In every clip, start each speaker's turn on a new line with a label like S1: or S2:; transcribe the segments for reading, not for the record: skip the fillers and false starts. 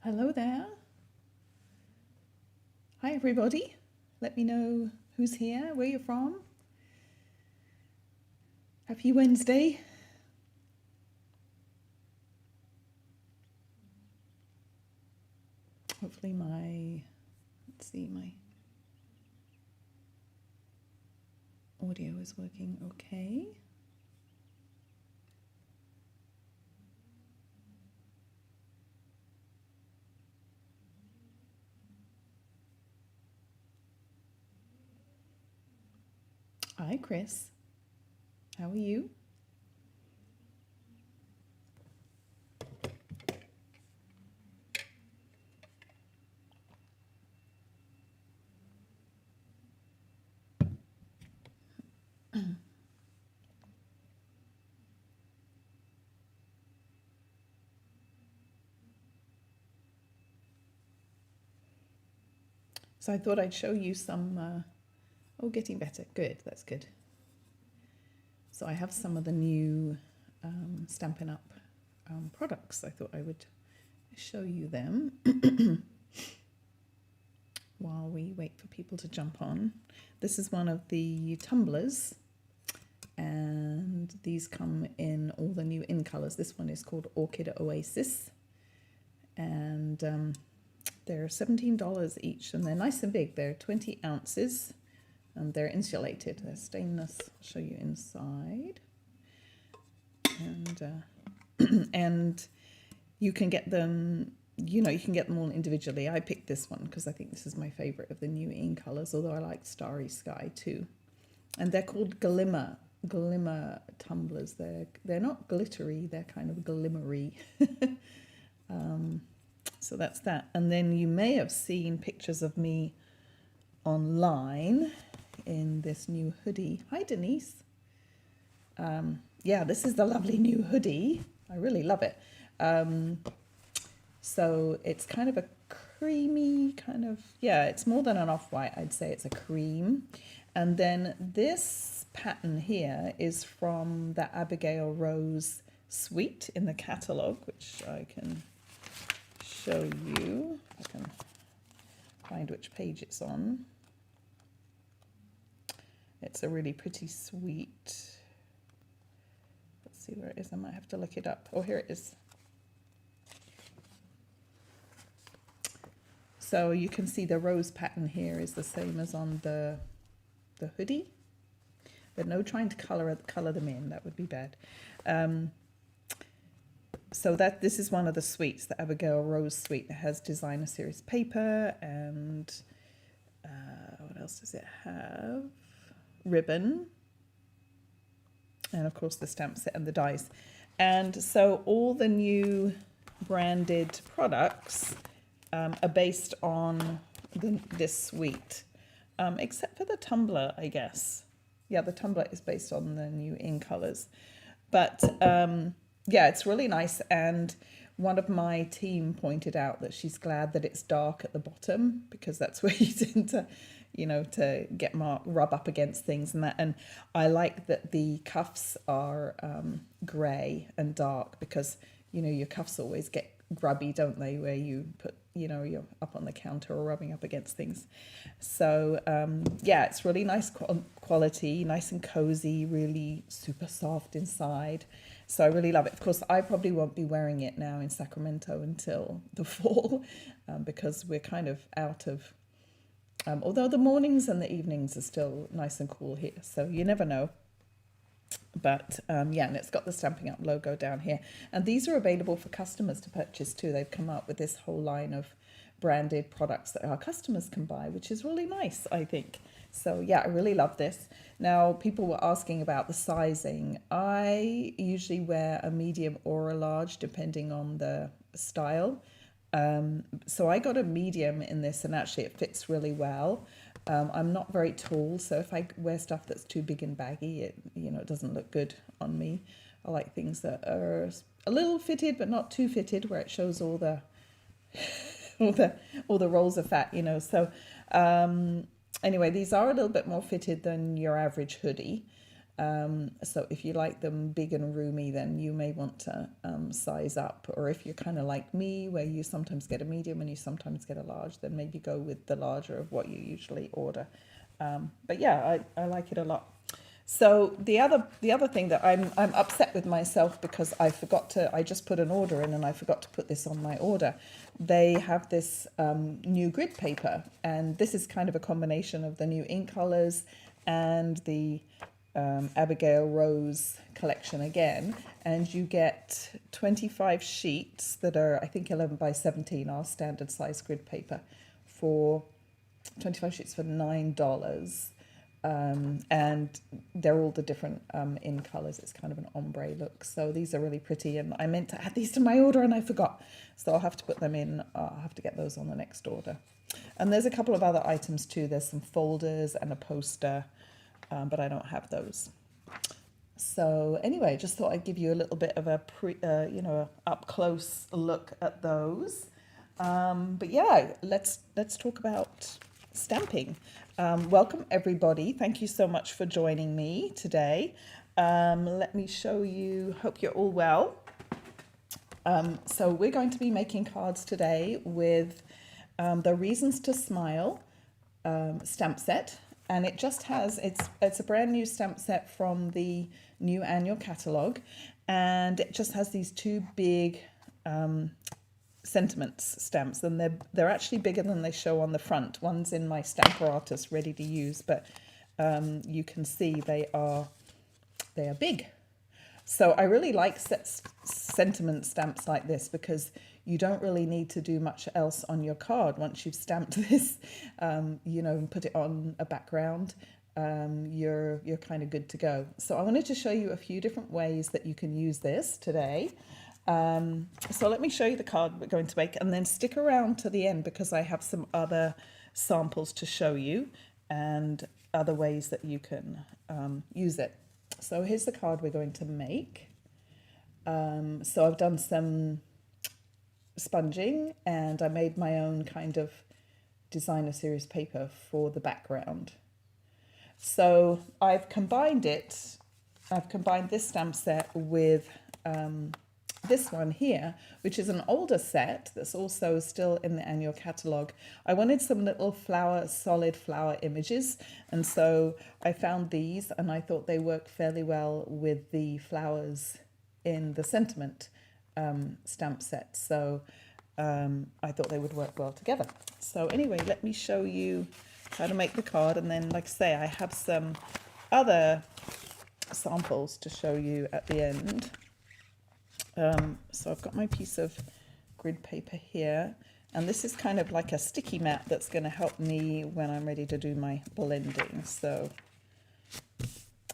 S1: Hello there. Hi, everybody. Let me know who's here, where you're from. Happy Wednesday. Hopefully my audio is working okay. Hi, Chris. How are you? So I thought I'd show you some, getting better. Good, that's good. So I have some of the new Stampin' Up products. I thought I would show you them while we wait for people to jump on. This is one of the Tumblers, and these come in all the new in colors. This one is called Orchid Oasis, and they're $17 each, and they're nice and big. They're 20 ounces, and they're insulated. They're stainless. I'll show you inside, and and you can get them. You can get them all individually. I picked this one because I think this is my favorite of the new in colors, although I like Starry Sky too. And they're called Glimmer tumblers. They're not glittery, they're kind of glimmery. So that's that. And then you may have seen pictures of me online in this new hoodie. Hi, Denise. Yeah, this is the lovely new hoodie. I really love it. So it's kind of a creamy kind of, it's more than an off-white. I'd say it's a cream. And then this pattern here is from the Abigail Rose suite in the catalogue, which I can show you. I can find which page it's on. It's a really pretty suite. Let's see where it is. I might have to look it up. Oh, here it is. So you can see the rose pattern here is the same as on the hoodie. But no trying to color them in, that would be bad. So this is one of the suites, the Abigail Rose suite, that has designer series paper and what else does it have? Ribbon, and of course the stamp set and the dies. And so all the new branded products are based on this suite, except for the tumbler, I guess. Yeah, the tumbler is based on the new in colors. But yeah, it's really nice. And one of my team pointed out that she's glad that it's dark at the bottom, because that's where you tend to, to get rub up against things and that. And I like that the cuffs are grey and dark, because, your cuffs always get grubby, don't they, where you put, you're up on the counter or rubbing up against things. So yeah, it's really nice quality, nice and cozy, really super soft inside. So I really love it. Of course, I probably won't be wearing it now in Sacramento until the fall, because we're kind of out of, although the mornings and the evenings are still nice and cool here, so you never know. But yeah, and it's got the Stampin' Up logo down here. And these are available for customers to purchase too. They've come up with this whole line of branded products that our customers can buy, which is really nice, I think. So yeah, I really love this. Now, people were asking about the sizing. I usually wear a medium or a large, depending on the style. So I got a medium in this, and actually it fits really well. I'm not very tall, so if I wear stuff that's too big and baggy, it doesn't look good on me. I like things that are a little fitted but not too fitted, where it shows all the all the rolls of fat, So anyway, these are a little bit more fitted than your average hoodie. So if you like them big and roomy, then you may want to size up. Or if you're kind of like me, where you sometimes get a medium and you sometimes get a large, then maybe go with the larger of what you usually order. But yeah, I like it a lot. So the other thing that I'm upset with myself because I just put an order in and I forgot to put this on my order. They have this new grid paper, and this is kind of a combination of the new ink colors and the Abigail Rose collection again, and you get 25 sheets that are, I think, 11 by 17, our standard size grid paper, for 25 sheets for $9. And they're all the different in colors. It's kind of an ombre look. So these are really pretty, and I meant to add these to my order and I forgot. So I'll have to put them in. I'll have to get those on the next order. And there's a couple of other items too. There's some folders and a poster, but I don't have those. So anyway, just thought I'd give you a little bit of a up close look at those. But yeah, let's talk about stamping. Welcome everybody. Thank you so much for joining me today. Let me show you, hope you're all well. So we're going to be making cards today with the Reasons to Smile stamp set. And it just has, it's a brand new stamp set from the new annual catalogue. And it just has these two big sentiments stamps, and they're actually bigger than they show on the front. One's in my Stamper Artist ready to use, but you can see they are big. So I really like sentiment stamps like this because you don't really need to do much else on your card. Once you've stamped this, and put it on a background, you're kind of good to go. So I wanted to show you a few different ways that you can use this today. So let me show you the card we're going to make, and then stick around to the end because I have some other samples to show you and other ways that you can use it. So here's the card we're going to make. So I've done some sponging and I made my own kind of designer series paper for the background. So I've combined this stamp set with this one here, which is an older set that's also still in the annual catalogue. I wanted some little solid flower images, and so I found these and I thought they work fairly well with the flowers in the sentiment stamp set. So I thought they would work well together. So anyway, let me show you how to make the card, and then, like I say, I have some other samples to show you at the end. So I've got my piece of grid paper here, and this is kind of like a sticky mat that's going to help me when I'm ready to do my blending. So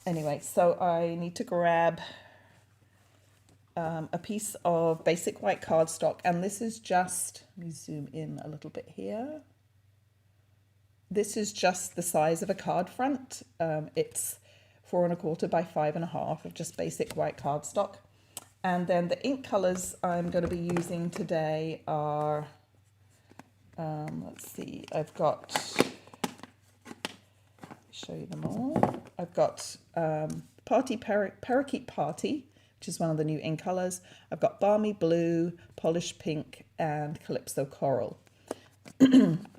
S1: anyway, so I need to grab a piece of basic white cardstock, and this is just, let me zoom in a little bit here. This is just the size of a card front. It's 4 1/4 by 5 1/2 of just basic white cardstock. And then the ink colors I'm going to be using today are, let's see, I've got, show you them all. I've got Parakeet Party, which is one of the new ink colors. I've got Balmy Blue, Polished Pink, and Calypso Coral.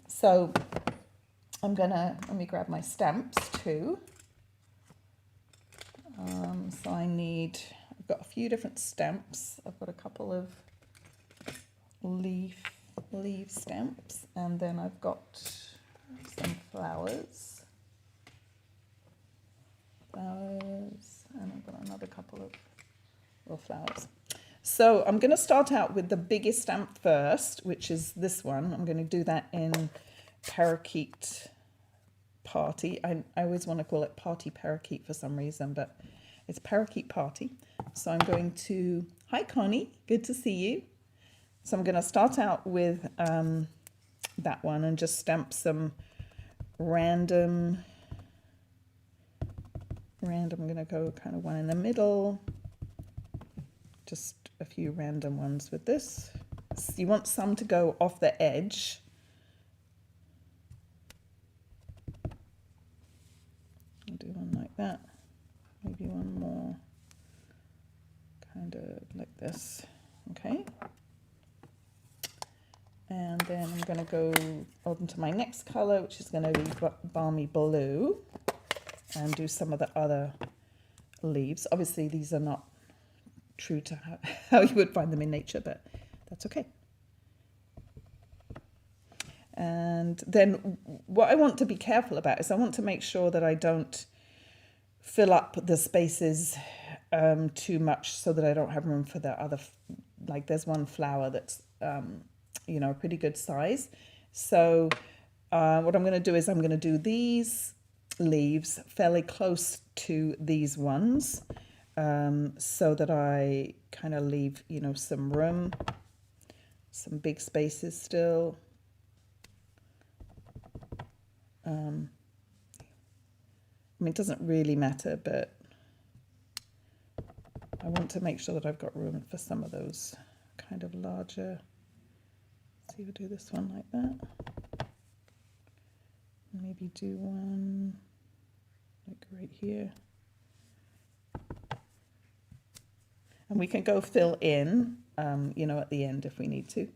S1: So let me grab my stamps too. So I've got a few different stamps. I've got a couple of leaf stamps, and then I've got some flowers, and I've got another couple of little flowers. So I'm going to start out with the biggest stamp first, which is this one. I'm going to do that in Parakeet Party. I always want to call it Party Parakeet for some reason, but it's Parakeet Party. So I'm going to, hi Connie, good to see you. So I'm going to start out with that one and just stamp some random, I'm going to go kind of one in the middle, just a few random ones with this. So you want some to go off the edge. I'll do one like that. Maybe maybe one more, kind of like this, okay. And then I'm going to go on to my next color, which is going to be Balmy Blue, and do some of the other leaves. Obviously, these are not true to how you would find them in nature, but that's okay. And then what I want to be careful about is I want to make sure that I don't fill up the spaces too much so that I don't have room for the other, like there's one flower that's, you know, a pretty good size. So what I'm going to do is I'm going to do these leaves fairly close to these ones, so that I kind of leave, you know, some room, some big spaces still. I mean, it doesn't really matter, but I want to make sure that I've got room for some of those kind of larger. Let's see if I do this one like that. Maybe do one like right here. And we can go fill in, you know, at the end if we need to.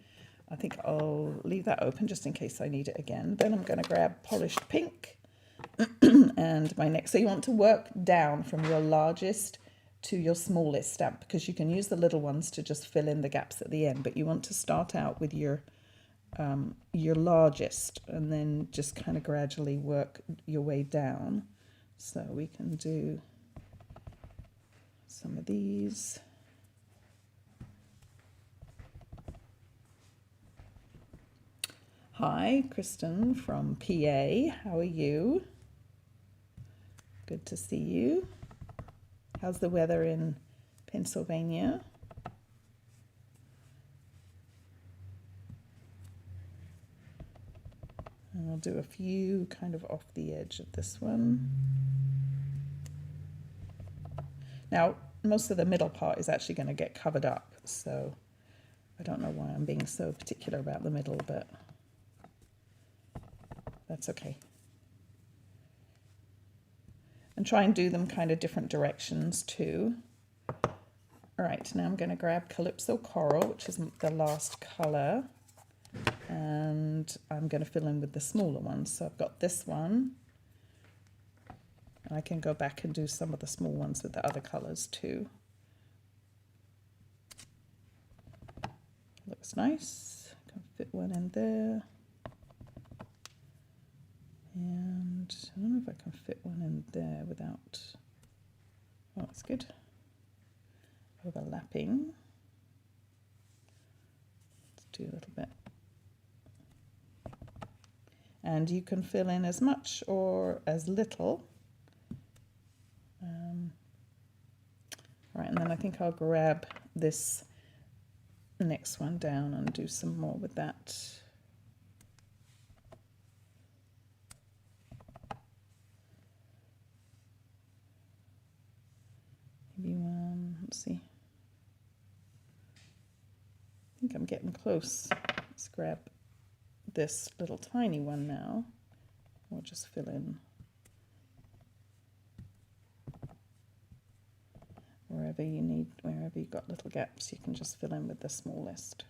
S1: I think I'll leave that open just in case I need it again. Then I'm going to grab polished pink and my next. So you want to work down from your largest to your smallest stamp, because you can use the little ones to just fill in the gaps at the end, but you want to start out with your largest and then just kind of gradually work your way down. So we can do some of these. Hi, Kristen from PA. How are you? Good to see you. How's the weather in Pennsylvania? And I'll do a few kind of off the edge of this one. Now, most of the middle part is actually going to get covered up, so I don't know why I'm being so particular about the middle, but that's okay. And try and do them kind of different directions too. All right, now I'm going to grab Calypso Coral, which is the last color, and I'm going to fill in with the smaller ones. So I've got this one, and I can go back and do some of the small ones with the other colors too. Looks nice. I can fit one in there. And I don't know if I can fit one in there without, oh, that's good, overlapping. Let's do a little bit. And you can fill in as much or as little. Right, and then I think I'll grab this next one down and do some more with that. Maybe one, let's see. I think I'm getting close. Let's grab this little tiny one now. We'll just fill in wherever you need, wherever you've got little gaps, you can just fill in with the smallest.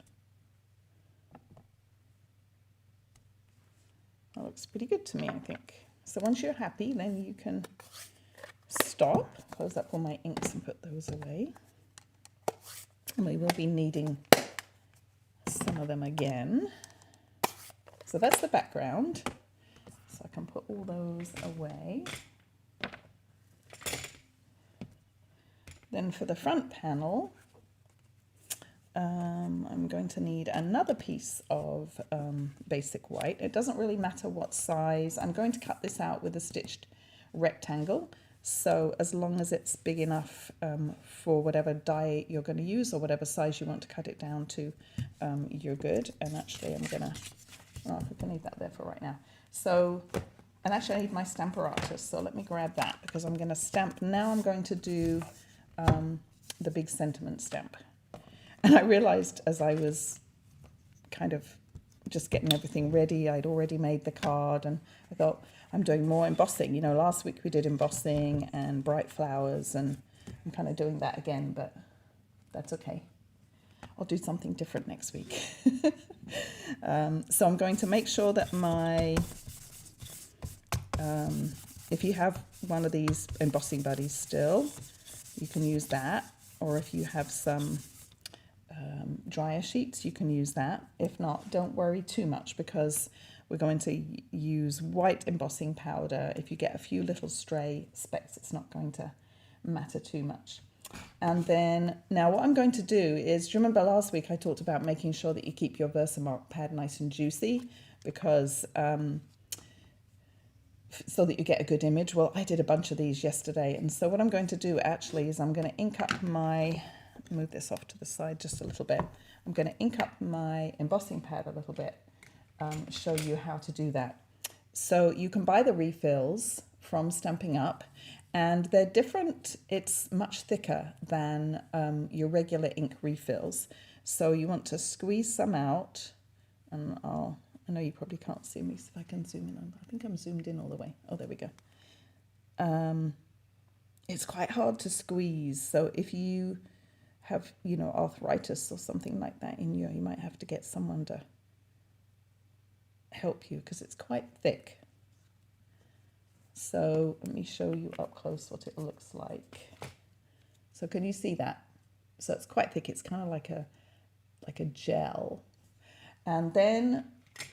S1: That looks pretty good to me, I think. So once you're happy, then you can stop, close up all my inks and put those away. And we will be needing some of them again. So that's the background. So I can put all those away. Then for the front panel, I'm going to need another piece of basic white. It doesn't really matter what size. I'm going to cut this out with a stitched rectangle. So as long as it's big enough for whatever die you're going to use or whatever size you want to cut it down to, you're good. And actually I'm going to, oh, I can leave that there for right now. So, and actually I need my Stamparatus, so let me grab that because I'm going to stamp. Now I'm going to do the big sentiment stamp. And I realized as I was kind of just getting everything ready, I'd already made the card, and I thought I'm doing more embossing. You know, last week we did embossing and bright flowers, and I'm kind of doing that again, but that's okay. I'll do something different next week. So I'm going to make sure that my, if you have one of these embossing buddies still, you can use that. Or if you have some dryer sheets, you can use that. If not, don't worry too much, because we're going to use white embossing powder. If you get a few little stray specks, it's not going to matter too much. And then now what I'm going to do is, do you remember last week I talked about making sure that you keep your Versamark pad nice and juicy, because so that you get a good image. Well, I did a bunch of these yesterday, and so what I'm going to do actually is I'm going to ink up my, move this off to the side just a little bit. I'm going to ink up my embossing pad a little bit, show you how to do that. So you can buy the refills from Stampin' Up, and they're different. It's much thicker than your regular ink refills. So you want to squeeze some out, and I know you probably can't see me, so if I can zoom in. I think I'm zoomed in all the way. Oh, there we go. It's quite hard to squeeze. So if you have, you know, arthritis or something like that in you, you might have to get someone to help you, because it's quite thick. So let me show you up close what it looks like. So can you see that? So it's quite thick. It's kind of like a gel. And then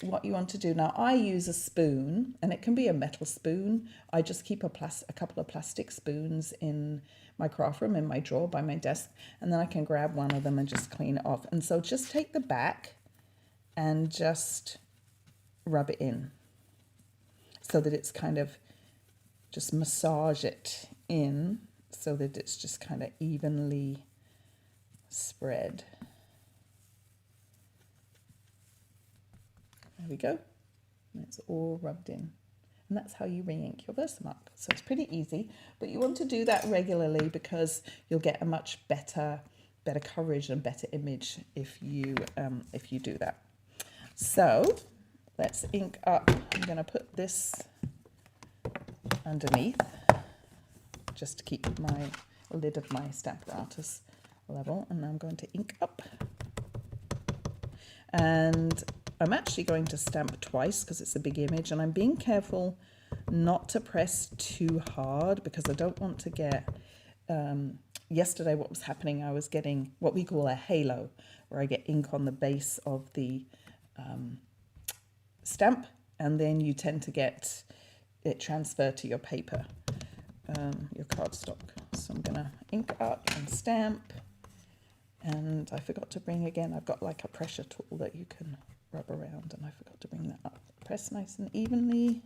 S1: what you want to do now, I use a spoon, and it can be a metal spoon. I just keep a couple of plastic spoons in my craft room, in my drawer by my desk, and then I can grab one of them and just clean it off. And so just take the back and just rub it in, so that it's kind of, just massage it in so that it's just kind of evenly spread. There we go. And it's all rubbed in. And that's how you re-ink your Versamark. So it's pretty easy, but you want to do that regularly, because you'll get a much better coverage and better image if you do that. So let's ink up. I'm going to put this underneath just to keep my lid of my stamp apparatus level, and I'm going to ink up. And I'm actually going to stamp twice because it's a big image, and I'm being careful not to press too hard, because I don't want to get, yesterday what was happening, I was getting what we call a halo, where I get ink on the base of the stamp, and then you tend to get it transfer to your paper, your cardstock. So I'm going to ink up and stamp. And I forgot to bring, again, I've got like a pressure tool that you can rub around, and I forgot to bring that up. Press nice and evenly.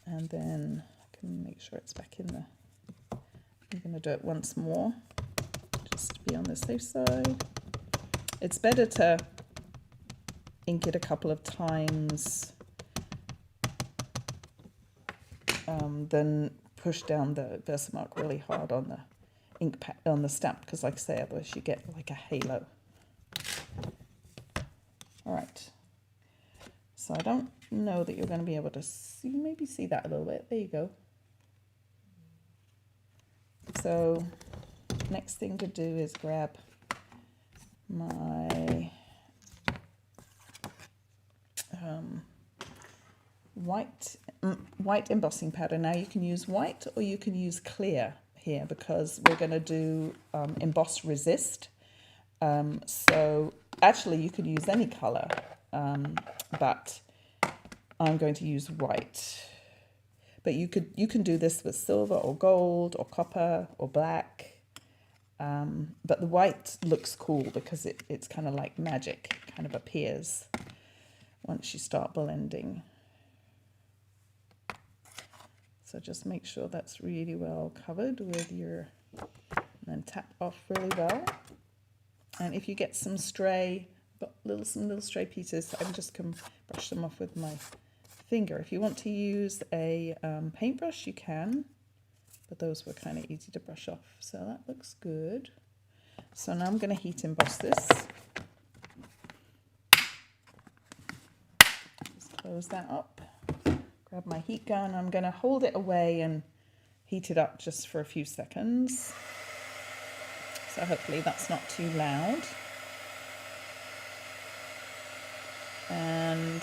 S1: And then I can make sure it's back in there. I'm going to do it once more, just to be on the safe side. It's better to ink it a couple of times then push down the Versamark really hard on the ink pad, on the stamp, because like I say, otherwise you get like a halo. All right, so I don't know that you're going to be able to see, maybe see that a little bit. There you go. So next thing to do is grab my white embossing powder. Now you can use white or you can use clear here, because we're going to do emboss resist. So actually you could use any color, but I'm going to use white. But you can do this with silver or gold or copper or black. But the white looks cool because it's kind of like magic. It kind of appears once you start blending. So just make sure that's really well covered with your, and then tap off really well. And if you get some stray, some little stray pieces, I just can brush them off with my finger. If you want to use a paintbrush, you can, but those were kind of easy to brush off. So that looks good. So now I'm going to heat emboss this. Just close that up. Grab my heat gun. I'm going to hold it away and heat it up just for a few seconds. So hopefully that's not too loud. And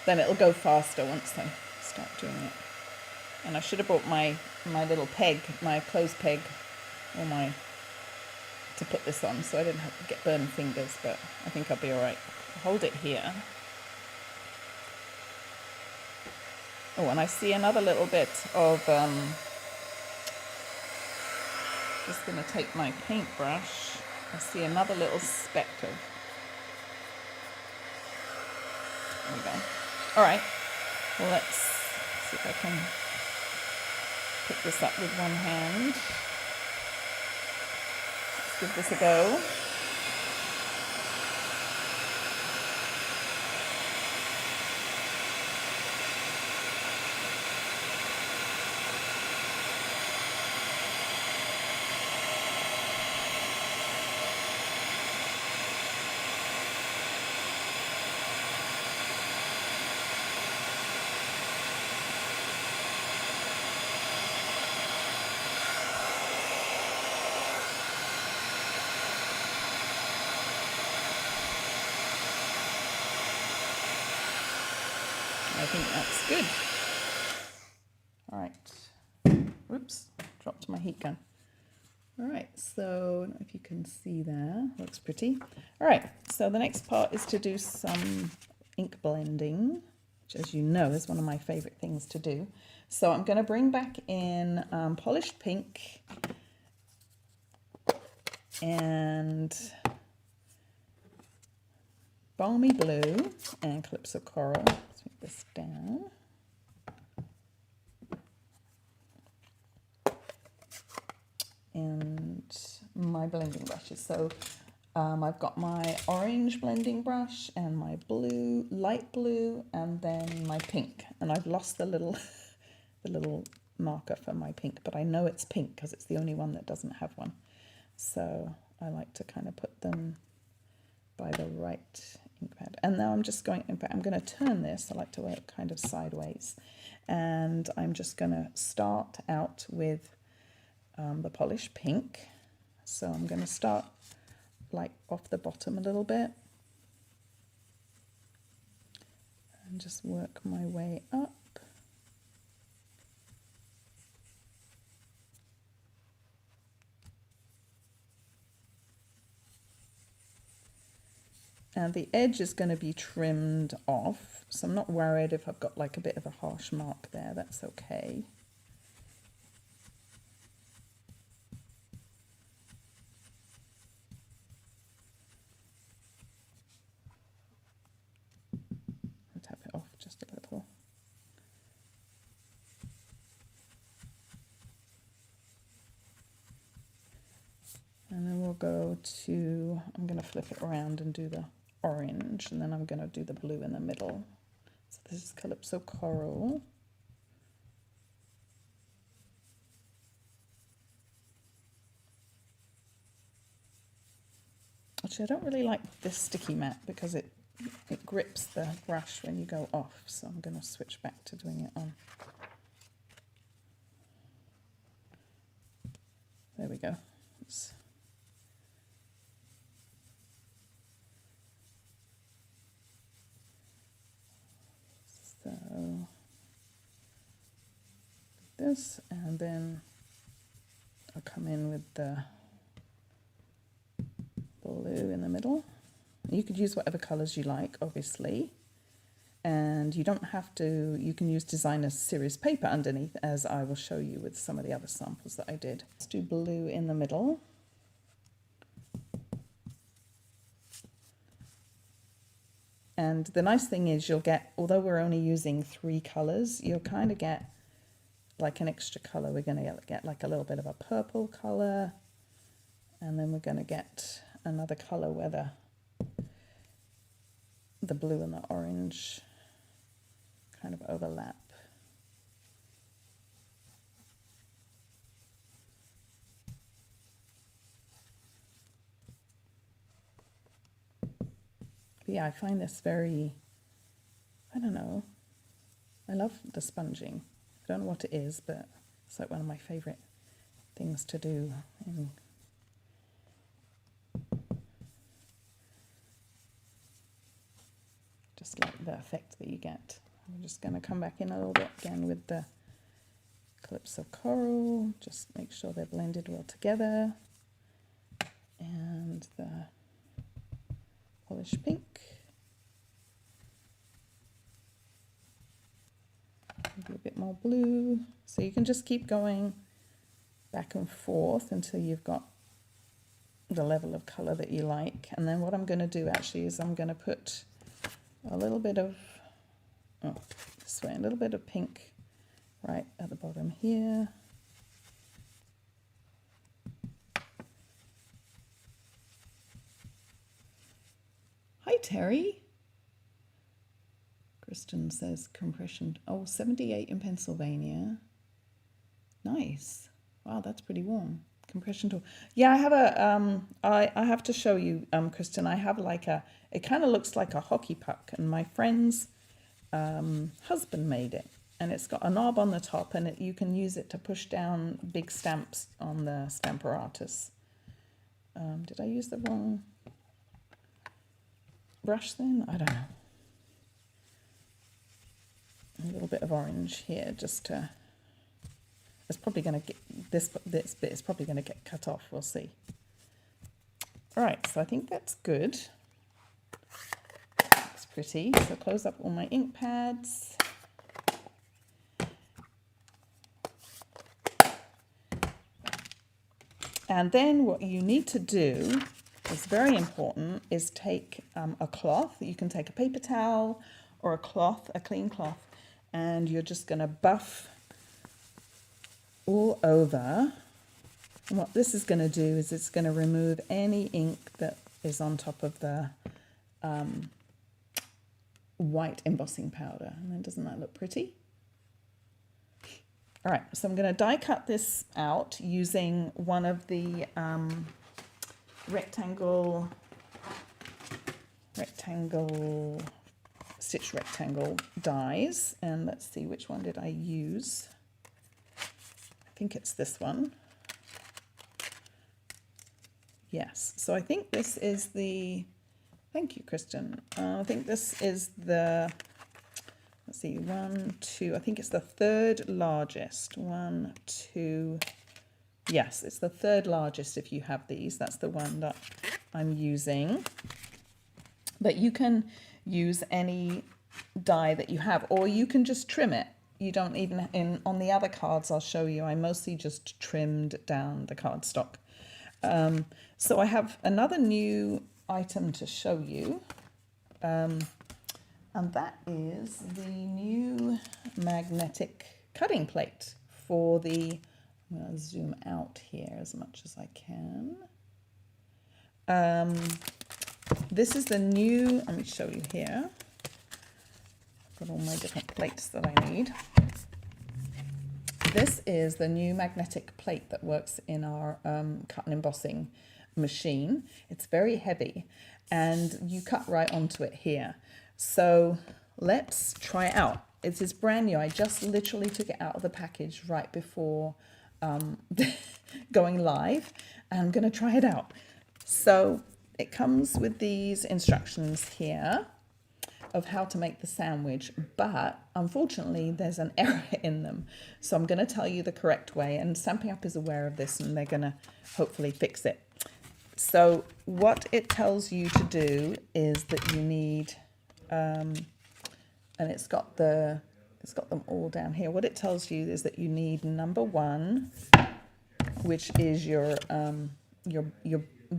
S1: then it'll go faster once I start doing it. And I should have brought my little peg, my clothes peg, or to put this on, so I didn't have to get burned fingers, but I think I'll be all right. Hold it here. Oh, and I see another little bit of, just going to take my paintbrush. I see another little speck of, there we go. All right, well, let's see if I can pick this up with one hand. Let's give this a go. I think that's good. All right. Whoops, dropped my heat gun. All right, so I don't know if you can see there. Looks pretty. All right, so the next part is to do some ink blending, which, as you know, is one of my favorite things to do. So I'm going to bring back in polished pink and balmy blue and Calypso Coral. Let's make this down. And my blending brushes. So I've got my orange blending brush and my blue, light blue, and then my pink. And I've lost the little, the little marker for my pink, but I know it's pink because it's the only one that doesn't have one. So I like to kind of put them by the right ink pad. And now I'm just going, in fact, I'm going to turn this. I like to work kind of sideways. And I'm just going to start out with the polished pink. So I'm going to start like off the bottom a little bit and just work my way up. And the edge is going to be trimmed off, so I'm not worried if I've got like a bit of a harsh mark there, that's okay. I'll tap it off just a little. And then we'll go to, I'm going to flip it around and do the orange, and then I'm going to do the blue in the middle. So this is Calypso Coral. Actually, I don't really like this sticky mat because it grips the brush when you go off, so I'm going to switch back to doing it on. There we go. So this, and then I'll come in with the blue in the middle. You could use whatever colours you like, obviously, and you don't have to, you can use designer series paper underneath, as I will show you with some of the other samples that I did. Let's do blue in the middle. And the nice thing is you'll get, although we're only using 3 colours, you'll kind of get like an extra colour. We're going to get like a little bit of a purple colour, and then we're going to get another colour where the blue and the orange kind of overlap. But yeah, I find I don't know. I love the sponging. I don't know what it is, but it's like one of my favourite things to do. Just like the effect that you get. I'm just going to come back in a little bit again with the Calypso Coral. Just make sure they're blended well together. And the polished pink. Maybe a bit more blue. So you can just keep going back and forth until you've got the level of colour that you like. And then what I'm going to do actually is I'm going to put a little bit of, this way, a little bit of pink right at the bottom here. Hi, Terry. Kristen says compression. Oh, 78 in Pennsylvania. Nice. Wow, that's pretty warm. Compression tool. Yeah, I have a, I have to show you, Kristen. I have like a, it kind of looks like a hockey puck, and my friend's husband made it. And it's got a knob on the top, and you can use it to push down big stamps on the Stamparatus. Did I use the wrong brush then? I don't know. A little bit of orange here just to, it's probably going to get, this bit is probably going to get cut off, we'll see. All right, so I think that's good. It's pretty. So close up all my ink pads. And then what you need to do, is very important, is take a cloth. You can take a paper towel or a cloth, a clean cloth, and you're just going to buff all over. And what this is going to do is it's going to remove any ink that is on top of the white embossing powder. And then doesn't that look pretty? All right, so I'm going to die cut this out using one of the stitch rectangle dies, and let's see, which one did I use? I think it's this one. Yes, so I think this is the, thank you, Kristen. I think this is the, let's see, 1, 2, I think it's the third largest. 1, 2, yes, it's the third largest if you have these. That's the one that I'm using. But you can use any die that you have, or you can just trim it. You don't even, on the other cards I'll show you, I mostly just trimmed down the cardstock. So I have another new item to show you. And that is the new magnetic cutting plate for the, I'm going to zoom out here as much as I can. This is the new, let me show you here. I've got all my different plates that I need. This is the new magnetic plate that works in our cut and embossing machine. It's very heavy and you cut right onto it here. So let's try it out. It is brand new. I just literally took it out of the package right before going live. And I'm going to try it out. So it comes with these instructions here of how to make the sandwich, but unfortunately there's an error in them. So I'm going to tell you the correct way, and Stampin' Up! Is aware of this and they're going to hopefully fix it. So what it tells you to do is that you need, and it's got them all down here. What it tells you is that you need number 1, which is your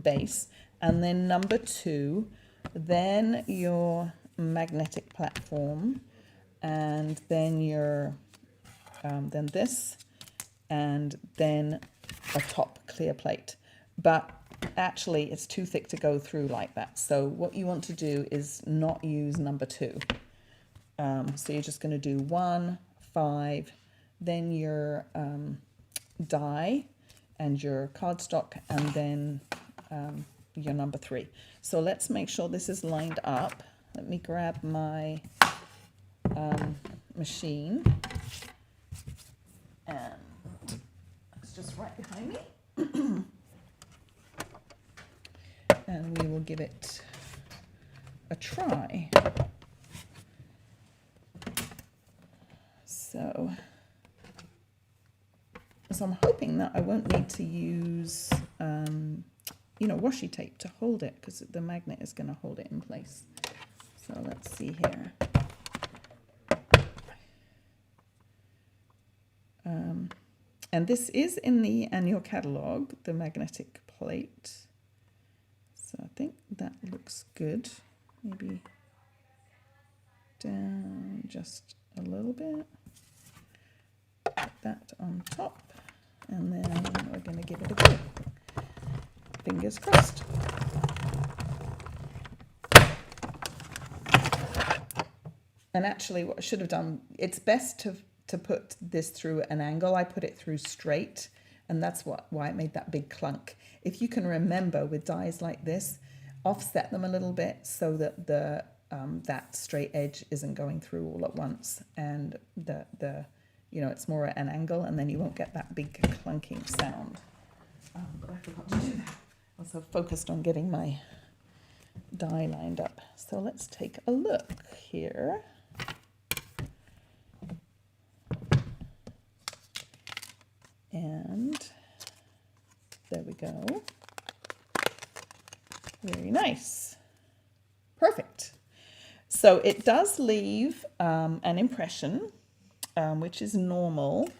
S1: base, and then number 2, then your magnetic platform, and then your then this, and then a top clear plate. But actually it's too thick to go through like that. So what you want to do is not use number 2. So you're just going to do 1, 5, then your die and your cardstock, and then your number 3. So let's make sure this is lined up. Let me grab my machine. And it's just right behind me. And we will give it a try. So I'm hoping that I won't need to use, washi tape to hold it, because the magnet is going to hold it in place. So let's see here. And this is in the annual catalogue, the magnetic plate. So I think that looks good. Maybe down just a little bit. Put that on top. And then we're going to give it a go. Fingers crossed. And actually what I should have done, it's best to put this through an angle. I put it through straight, and that's why it made that big clunk. If you can remember with dies like this, offset them a little bit so that that straight edge isn't going through all at once, and it's more at an angle, and then you won't get that big clunking sound. But I forgot to do that. I was so focused on getting my die lined up. So let's take a look here. And there we go. Very nice. Perfect. So it does leave an impression, which is normal.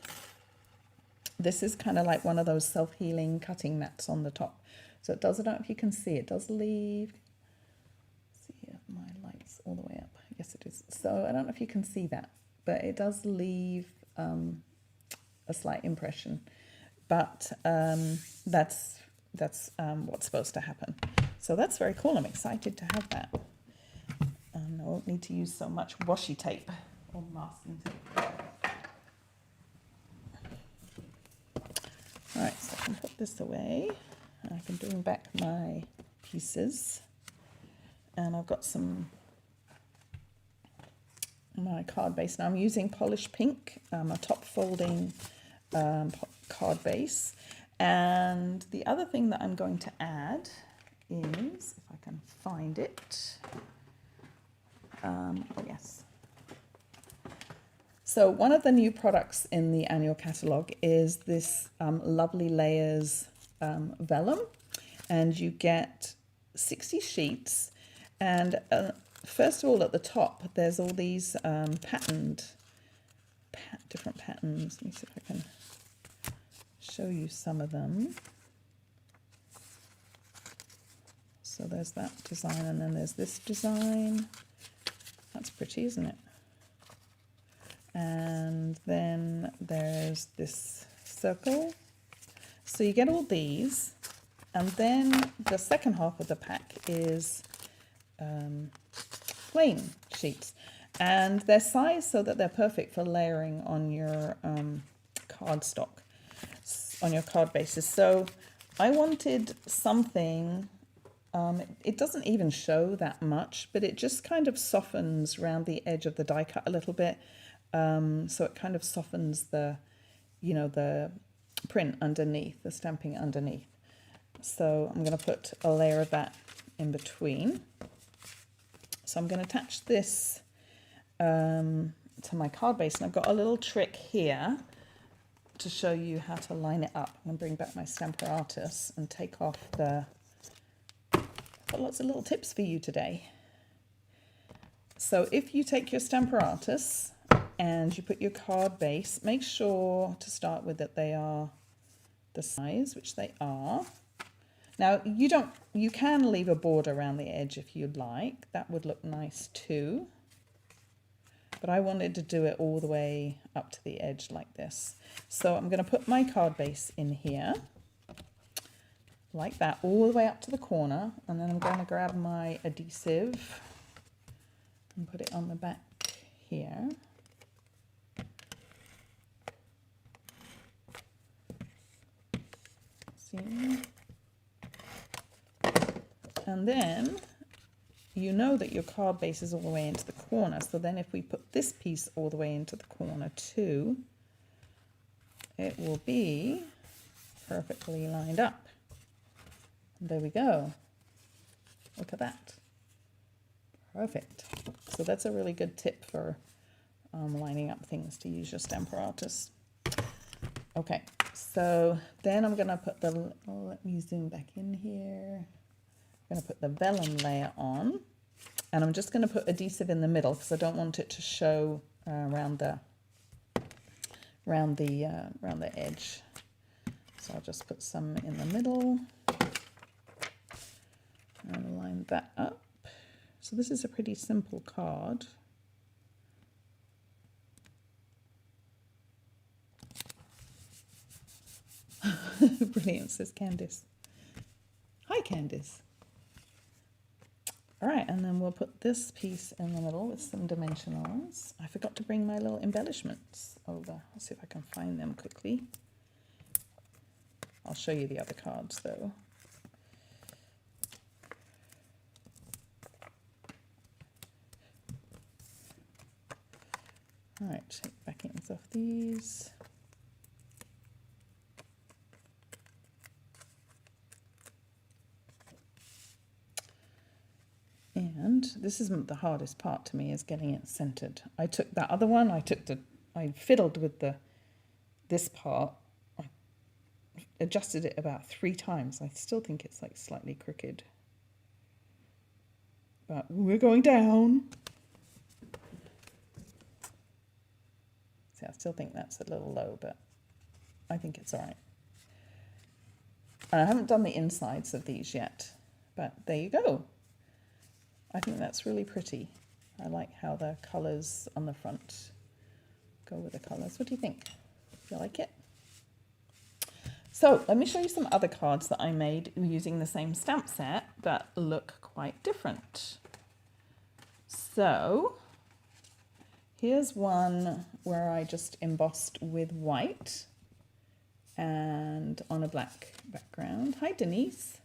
S1: This is kind of like one of those self-healing cutting mats on the top. So it does, I don't know if you can see, it does leave, let's see if my light's all the way up. Yes, it is. So I don't know if you can see that, but it does leave a slight impression. But that's what's supposed to happen. So that's very cool. I'm excited to have that. And I won't need to use so much washi tape or masking tape. All right, so I can put this away. I can bring back my pieces. And I've got my card base. Now I'm using polished pink, a top folding card base. And the other thing that I'm going to add is, if I can find it, yes. So one of the new products in the annual catalogue is this Lovely Layers Vellum, and you get 60 sheets. And first of all, at the top, there's all these different patterns. Let me see if I can show you some of them. So there's that design, and then there's this design. That's pretty, isn't it? And then there's this circle. So you get all these, and then the second half of the pack is plain sheets, and they're sized so that they're perfect for layering on your cardstock, on your card bases. So I wanted something, it doesn't even show that much, but it just kind of softens around the edge of the die cut a little bit. So it kind of softens the print underneath, the stamping underneath. So I'm going to put a layer of that in between. So I'm going to attach this to my card base, and I've got a little trick here to show you how to line it up. I'm going to bring back my Stamper Artist and take off I've got lots of little tips for you today. So if you take your Stamper Artist and you put your card base, make sure to start with that they are the size, which they are. Now you can leave a border around the edge if you'd like. That would look nice too. But I wanted to do it all the way up to the edge like this. So I'm going to put my card base in here, like that, all the way up to the corner. And then I'm going to grab my adhesive and put it on the back here. See? And then you know that your card base is all the way into the corner. So then if we put this piece all the way into the corner too, it will be perfectly lined up. And there we go. Look at that. Perfect. So that's a really good tip for lining up things, to use your Stamper Artist. Okay, so then I'm going to put the, let me zoom back in here. I'm going to put the vellum layer on, and I'm just going to put adhesive in the middle because I don't want it to show around the edge. So I'll just put some in the middle and line that up. So this is a pretty simple card. Brilliant, says Candice. Hi, Candice. All right, and then we'll put this piece in the middle with some dimensionals. I forgot to bring my little embellishments over. Let's see if I can find them quickly. I'll show you the other cards though. All right, take backings off these. And this isn't the hardest part to me, is getting it centered. I took that other one, I fiddled with this part. I adjusted it about 3 times. I still think it's like slightly crooked. But we're going down. See, I still think that's a little low, but I think it's all right. And I haven't done the insides of these yet, but there you go. I think that's really pretty. I like how the colours on the front go with the colours. What do you think? Do you like it? So let me show you some other cards that I made using the same stamp set that look quite different. So here's one where I just embossed with white and on a black background. Hi, Denise.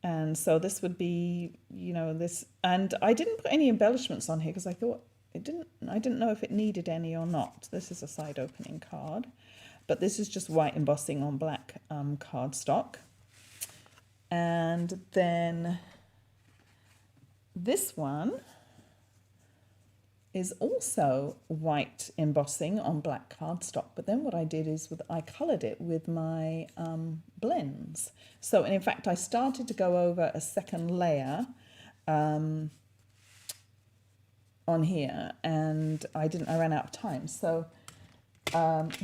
S1: And so this would be, you know, this, and I didn't put any embellishments on here because I thought I didn't know if it needed any or not. This is a side opening card, but this is just white embossing on black cardstock. And then this one is also white embossing on black cardstock, but then what I did is I coloured it with my blends. So, and in fact, I started to go over a second layer on here, and I ran out of time. So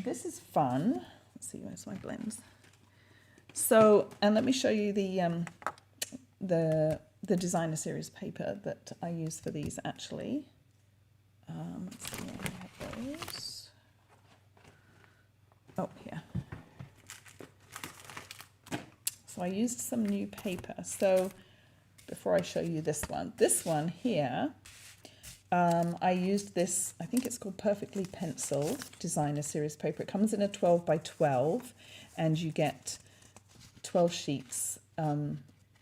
S1: this is fun. Let's see, where's my blends? So, and let me show you the designer series paper that I use for these actually. Let's see where I have those. Oh, here. So I used some new paper. So before I show you this one here, I used this, I think it's called Perfectly Penciled Designer Series paper. It comes in a 12 by 12 and you get 12 sheets,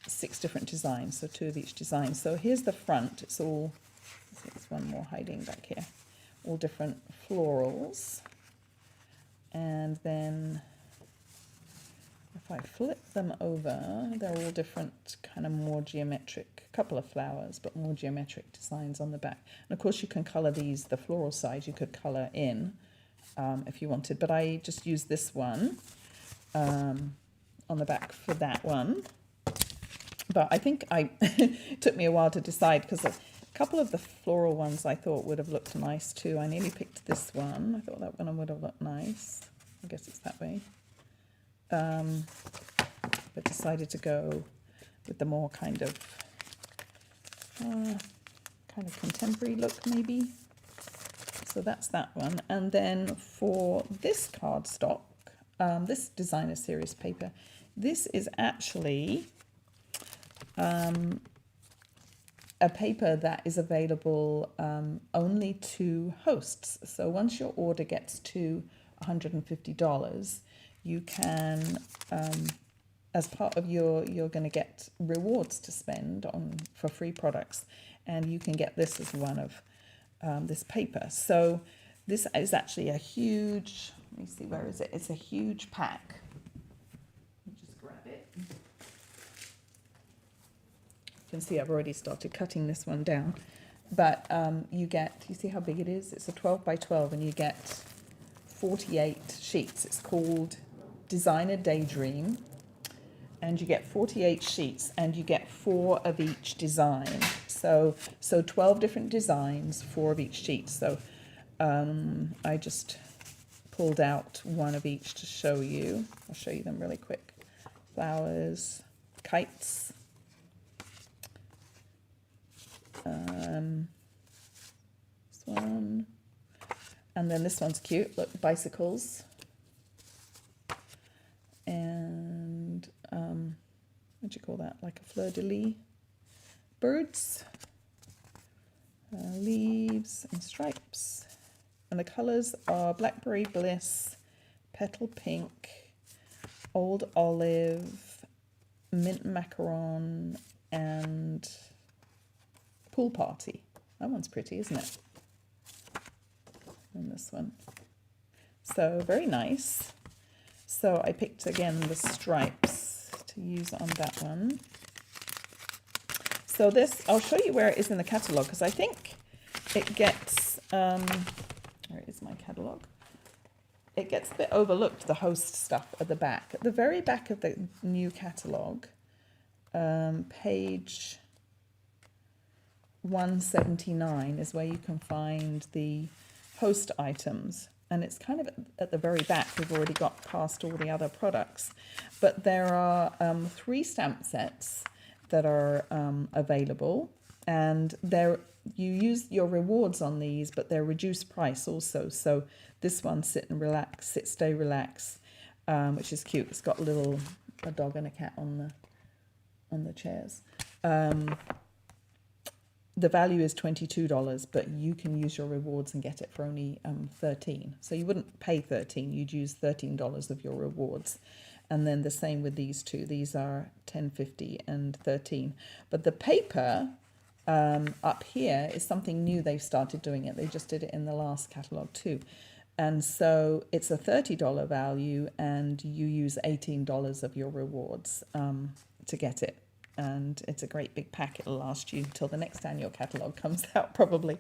S1: 6 different designs, so 2 of each design. So here's the front. It's all, there's one more hiding back here, all different florals. And then if I flip them over, they're all different kind of more geometric, couple of flowers, but more geometric designs on the back. And of course you can colour these, the floral side you could colour in if you wanted, but I just used this one on the back for that one. But I think it took me a while to decide because a couple of the floral ones I thought would have looked nice too. I nearly picked this one. I thought that one would have looked nice. I guess it's that way. But decided to go with the more kind of contemporary look maybe. So that's that one. And then for this cardstock, this designer series paper, this is actually a paper that is available only to hosts. So once your order gets to $150, you can, as part of you're going to get rewards to spend on for free products, and you can get this as one of this paper. So this is actually a huge, let me see, where is it? It's a huge pack. Let me just grab it. You can see I've already started cutting this one down. But you see how big it is? It's a 12 by 12 and you get 48 sheets. It's called Designer Daydream. And you get 48 sheets and you get 4 of each design. So 12 different designs, 4 of each sheet. So I just pulled out 1 of each to show you. I'll show you them really quick. Flowers, kites. This one. And then this one's cute. Look, bicycles. And what do you call that? Like a fleur-de-lis. Birds. Leaves and stripes. And the colours are Blackberry Bliss, Petal Pink, Old Olive, Mint Macaron, and Pool Party. That one's pretty, isn't it? And this one. So very nice. So I picked again the stripes to use on that one. So this, I'll show you where it is in the catalogue because I think it gets, where is my catalogue? It gets a bit overlooked, the host stuff at the back. At the very back of the new catalogue, page 179 is where you can find the host items. And it's kind of at the very back. We've already got past all the other products. But there are 3 stamp sets that are available. And you use your rewards on these, but they're reduced price also. So this one, Sit and Relax, Sit, Stay, Relax, which is cute. It's got a dog and a cat on the chairs. The value is $22, but you can use your rewards and get it for only $13. So you wouldn't pay $13, you'd use $13 of your rewards. And then the same with these 2. These are $10.50 and $13. But the paper up here is something new. They've started doing it. They just did it in the last catalogue too. And so it's a $30 value and you use $18 of your rewards to get it. And it's a great big pack. It'll last you until the next annual catalogue comes out probably.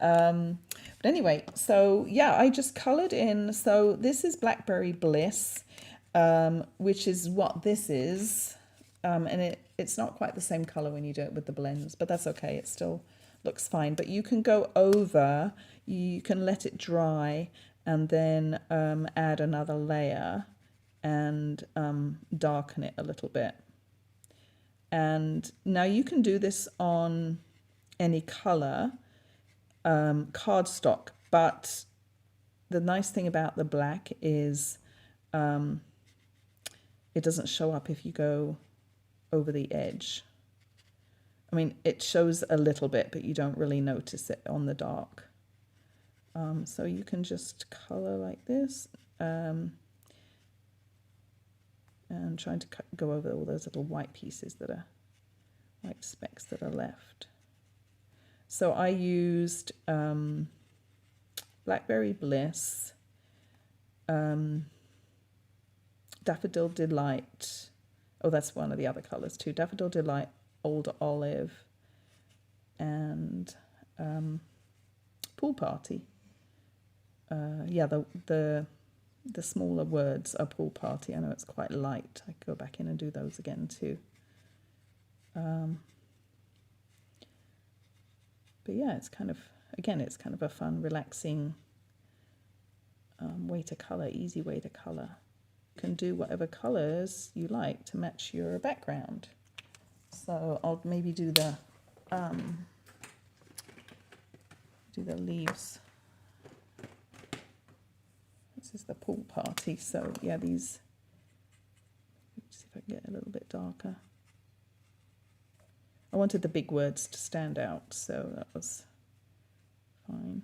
S1: But anyway, so yeah, I just coloured in. So this is Blackberry Bliss, which is what this is. And it's not quite the same colour when you do it with the blends, but that's okay. It still looks fine. But you can go over, you can let it dry and then add another layer and darken it a little bit. And now you can do this on any colour, cardstock, but the nice thing about the black is it doesn't show up if you go over the edge. I mean, it shows a little bit, but you don't really notice it on the dark. So you can just colour like this. And trying to go over all those little white pieces that are white specks that are left. So I used Blackberry Bliss, Daffodil Delight. Oh, that's one of the other colours too. Daffodil Delight, Old Olive, and Pool Party. Yeah, the smaller words are Pool Party. I know it's quite light. I could go back in and do those again too. But yeah, it's kind of, again, it's kind of a fun, relaxing way to colour, easy way to colour. You can do whatever colours you like to match your background. So I'll maybe do the leaves. This is the Pool Party, so yeah, these, let's see if I can get a little bit darker. I wanted the big words to stand out, so that was fine.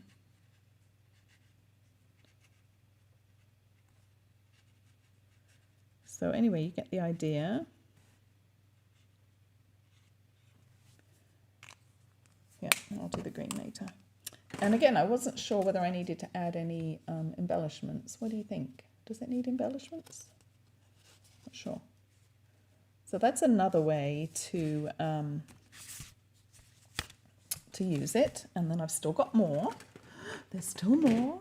S1: So anyway, you get the idea. And again, I wasn't sure whether I needed to add any embellishments. What do you think? Does it need embellishments? Not sure. So that's another way to use it. And then I've still got more. There's still more.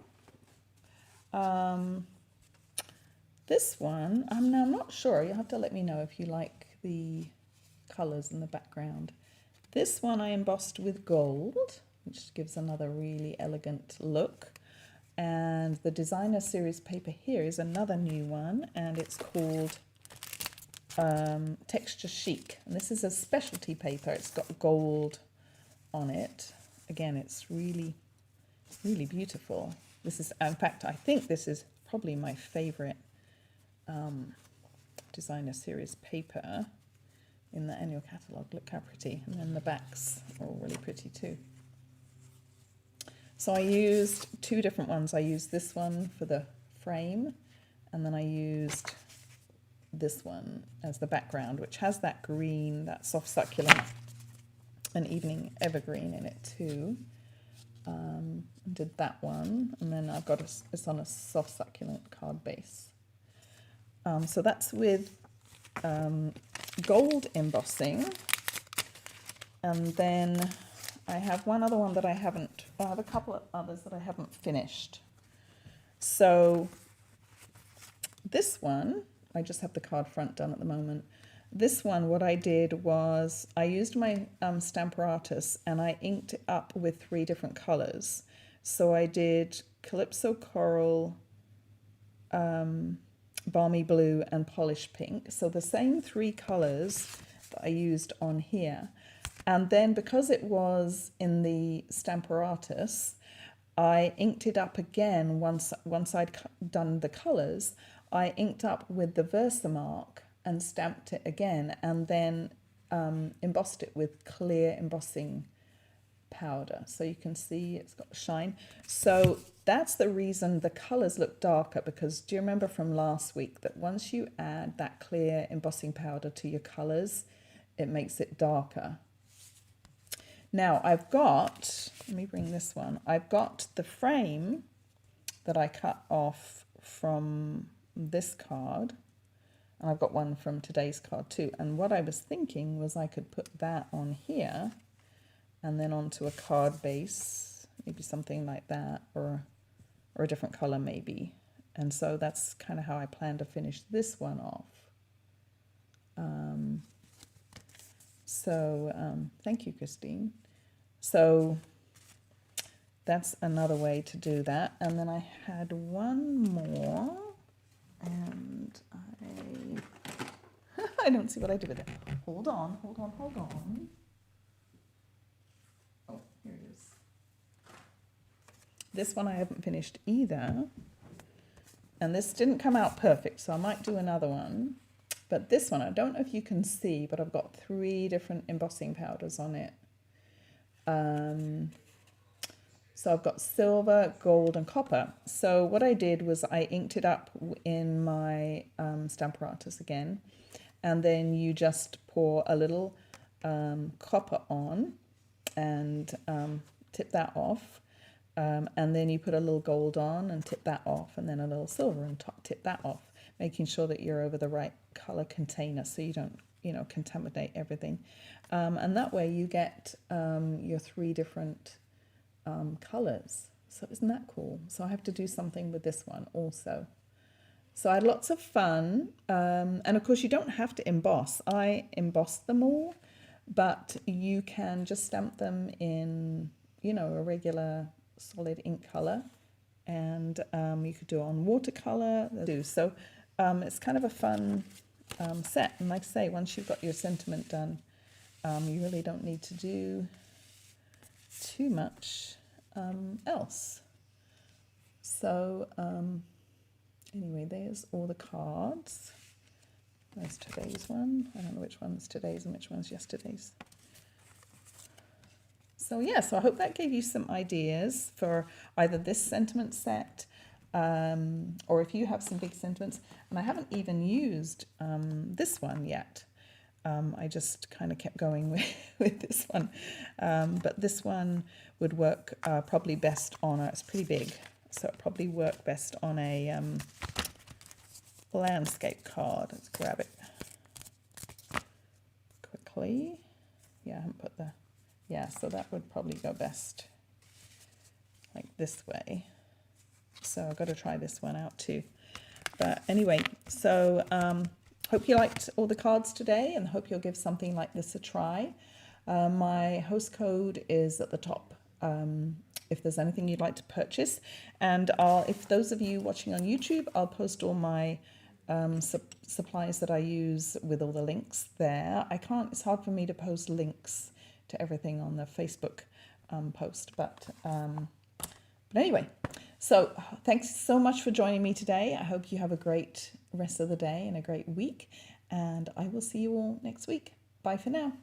S1: This one, I'm not sure. You'll have to let me know if you like the colours in the background. This one I embossed with gold, which gives another really elegant look. And the designer series paper here is another new one, and it's called Texture Chic. And this is a specialty paper. It's got gold on it. Again, it's really, really beautiful. This is, in fact, I think this is probably my favourite designer series paper in the annual catalogue. Look how pretty. And then the backs are all really pretty too. So I used two different ones. I used this one for the frame, and then I used this one as the background, which has that green, that soft succulent and evening evergreen in it too. Did that one, and then I've got it's on a soft succulent card base. So that's with gold embossing, and then I have one other one that I have a couple of others that I haven't finished. So this one, I just have the card front done at the moment. This one, what I did was I used my Stamparatus and I inked it up with 3 different colours. So I did Calypso Coral, Balmy Blue and Polished Pink. So the same 3 colours that I used on here. And then because it was in the Stamparatus, I inked it up again once I'd done the colours. I inked up with the Versamark and stamped it again, and then embossed it with clear embossing powder. So you can see it's got shine. So that's the reason the colours look darker, because do you remember from last week that once you add that clear embossing powder to your colours, it makes it darker. Now I've got, let me bring this one, I've got the frame that I cut off from this card, and I've got one from today's card too. And what I was thinking was I could put that on here and then onto a card base, maybe something like that, or a different colour maybe. And so that's kind of how I plan to finish this one off. Thank you, Christine. So that's another way to do that. And then I had one more, and I don't see what I did with it. Hold on. Oh, here it is. This one I haven't finished either. And this didn't come out perfect, so I might do another one. But this one, I don't know if you can see, but I've got 3 different embossing powders on it. So I've got silver, gold, and copper. So what I did was I inked it up in my Stamparatus again, and then you just pour a little copper on and tip that off, and then you put a little gold on and tip that off, and then a little silver and tip that off, making sure that you're over the right color container so you don't, contaminate everything. And that way you get your 3 different colors. So isn't that cool? So I have to do something with this one also. So I had lots of fun. And of course you don't have to emboss. I embossed them all, but you can just stamp them in, a regular solid ink color. And you could do it on watercolor. So it's kind of a fun set. And like I say, once you've got your sentiment done, you really don't need to do too much else. So anyway, there's all the cards. There's today's one. I don't know which one's today's and which one's yesterday's. So yeah, so I hope that gave you some ideas for either this sentiment set, or if you have some big sentiments. And I haven't even used this one yet. I just kind of kept going with this one. But this one would work probably best on it's pretty big, so it probably work best on a landscape card. Let's grab it quickly. Yeah, I haven't put the, yeah, so that would probably go best like this way. So I've got to try this one out too. But anyway, so hope you liked all the cards today, and hope you'll give something like this a try. My host code is at the top if there's anything you'd like to purchase. And if those of you watching on YouTube, I'll post all my supplies that I use with all the links there. It's hard for me to post links to everything on the Facebook post, but anyway, so thanks so much for joining me today. I hope you have a great rest of the day and a great week, and I will see you all next week. Bye for now.